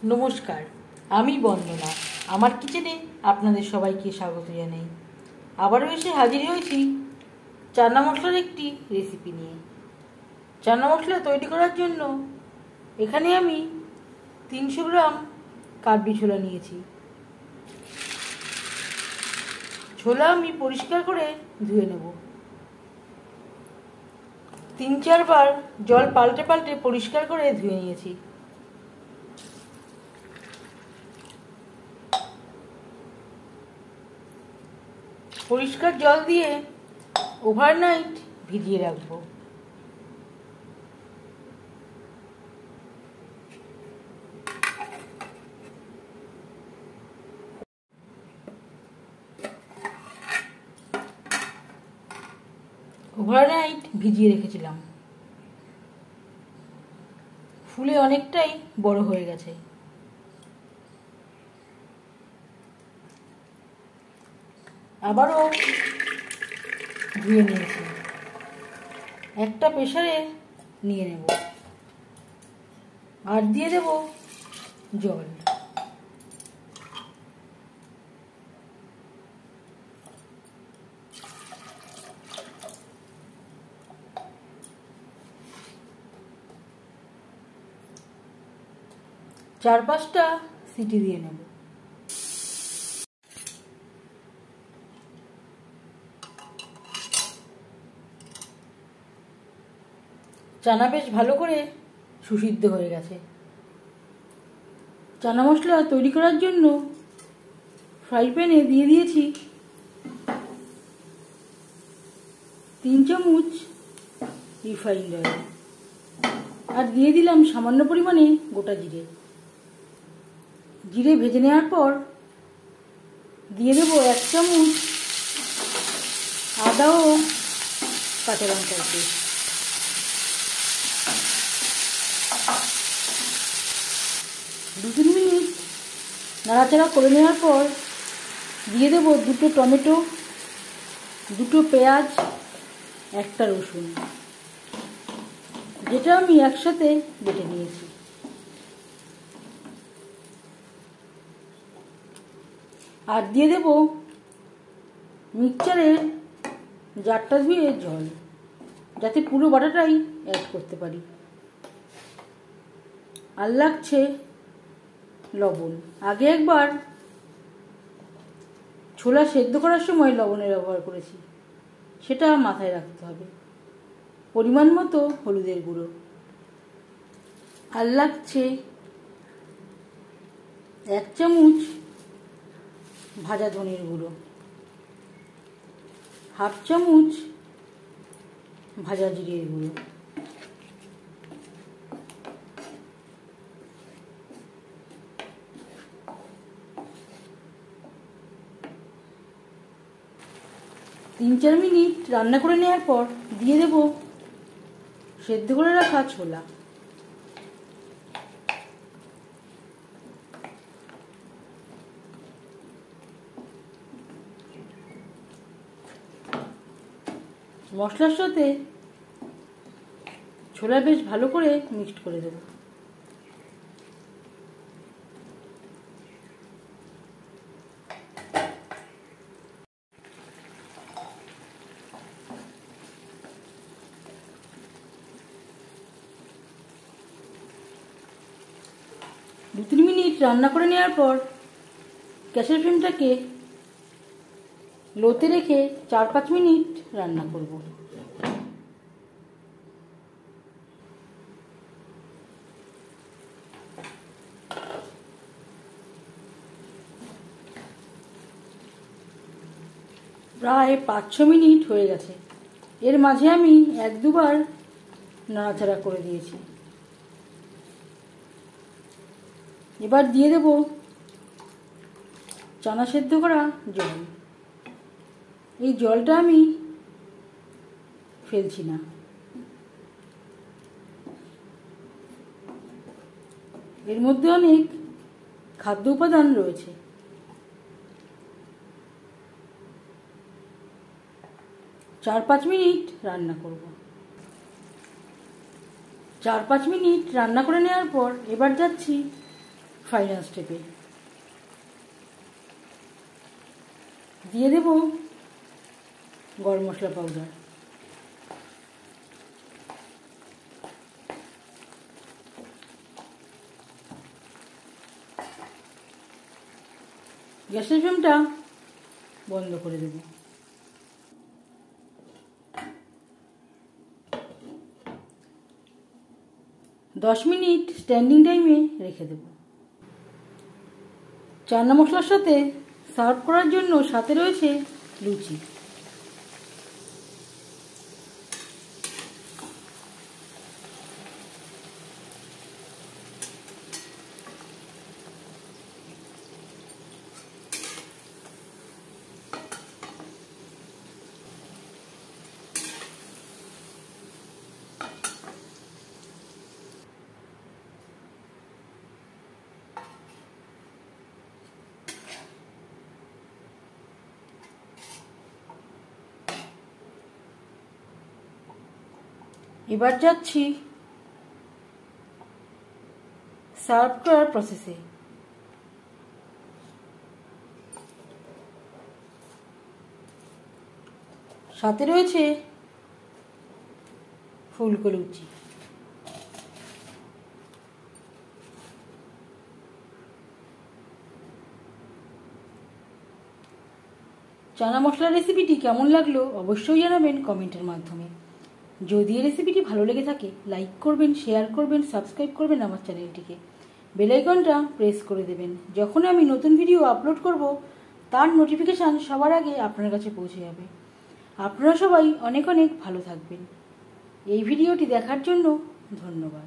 নমস্কার, আমি বন্দনা। আমার কিচেনে আপনাদের সবাইকে স্বাগত জানাই। আবারও এসে হাজির হয়েছি চানা মশলার একটি রেসিপি নিয়ে। চানা মশলা তৈরি করার জন্য এখানে আমি 300 গ্রাম কাবলি ছোলা নিয়েছি। ছোলা আমি পরিষ্কার করে ধুয়ে নেব। 3-4 বার জল পাল্টে পাল্টে পরিষ্কার করে ধুয়ে নিয়েছি। পরিষ্কার জল দিয়ে ওভারনাইট ভিজিয়ে রাখবো। ওভারনাইট ভিজিয়ে রেখেছিলাম, ফুলে অনেকটাই বড় হয়ে গেছে। আবারও ধুয়ে নিয়েছি। একটা প্রেসারে নিয়ে নেব আর দিয়ে দেব জল। চার পাঁচটা সিটি দিয়ে নেব। চানা বেশ ভালো করে সুসিদ্ধ হয়ে গেছে। চানা মশলা তৈরি করার জন্য ফ্রাই প্যানে দিয়ে দিয়েছি 3 চামচ রিফাইন্ড অয়েল আর দিয়ে দিলাম সামান্য পরিমাণে গোটা জিরে। জিরে ভেজে নেওয়ার পর দিয়ে দেবো 1 চামচ আদা ও কাঁচা লঙ্কার পেস্ট। দু 3 মিনিট নাড়াচাড়া করে নেওয়ার পর দিয়ে দেবো 2টো টমেটো, 2টো পেঁয়াজ, 1টা রসুন, যেটা আমি একসাথে বেটে নিয়েছি। আর দিয়ে দেব মিক্সচারের জারটা ধুয়ে জল, যাতে পুরো বাটাটাই অ্যাড করতে পারি। আর লাগছে লবণ। আগে একবার ছোলা সেদ্ধ করার সময় লবণের ব্যবহার করেছি, সেটা মাথায় রাখতে হবে। পরিমাণ মতো হলুদের গুঁড়ো। আর লাগছে 1 চামচ ভাজা ধনের গুঁড়ো, 1/2 চামচ ভাজা জিরের গুঁড়ো, 3-4 মিনিট রান্না করে নেওয়ার পর দিয়ে দেব সেদ্ধ করে রাখা ছোলা। মশলার সাথে ছোলা বেশ ভালো করে মিক্সড করে দেব। দু 3 মিনিট রান্না করে নেওয়ার পর গ্যাসের ফ্লেমটাকে লোতে রেখে 4-5 মিনিট রান্না করব। প্রায় 5-6 মিনিট হয়ে গেছে। এর মাঝে আমি 1-2 বার নাড়াচাড়া করে দিয়েছি। এবার দিয়ে দেব চানা সেদ্ধ করা জল। এই জলটা আমি ফেলছি না। এর মধ্যে অনেক খাদ্য উপাদান রয়েছে। 4-5 মিনিট রান্না করব। 4-5 মিনিট রান্না করে নেওয়ার পর এবার যাচ্ছি ফাইনাল স্টেপে দিয়ে দেব গরম মশলা পাউডার। গ্যাসের ফ্লেমটা বন্ধ করে দেব। দশ মিনিট স্ট্যান্ডিং টাইমে রেখে দেব। চানা মশলার সাথে সার্ভ করার জন্য সাথে রয়েছে লুচি। এবার যাচ্ছি সার্ভ করার প্রসেসে। সাথে রয়েছে ফুলকো লুচি। চানা মশলার রেসিপিটি কেমন লাগলো অবশ্যই জানাবেন কমেন্টের মাধ্যমে। যদি এই রেসিপিটি ভালো লেগে থাকে লাইক করবেন, শেয়ার করবেন, সাবস্ক্রাইব করবেন আমার চ্যানেলটিকে। বেল আইকনটা প্রেস করে দেবেন। যখন আমি নতুন ভিডিও আপলোড করব তার নোটিফিকেশান সবার আগে আপনার কাছে পৌঁছে যাবে। আপনারা সবাই অনেক অনেক ভালো থাকবেন। এই ভিডিওটি দেখার জন্য ধন্যবাদ।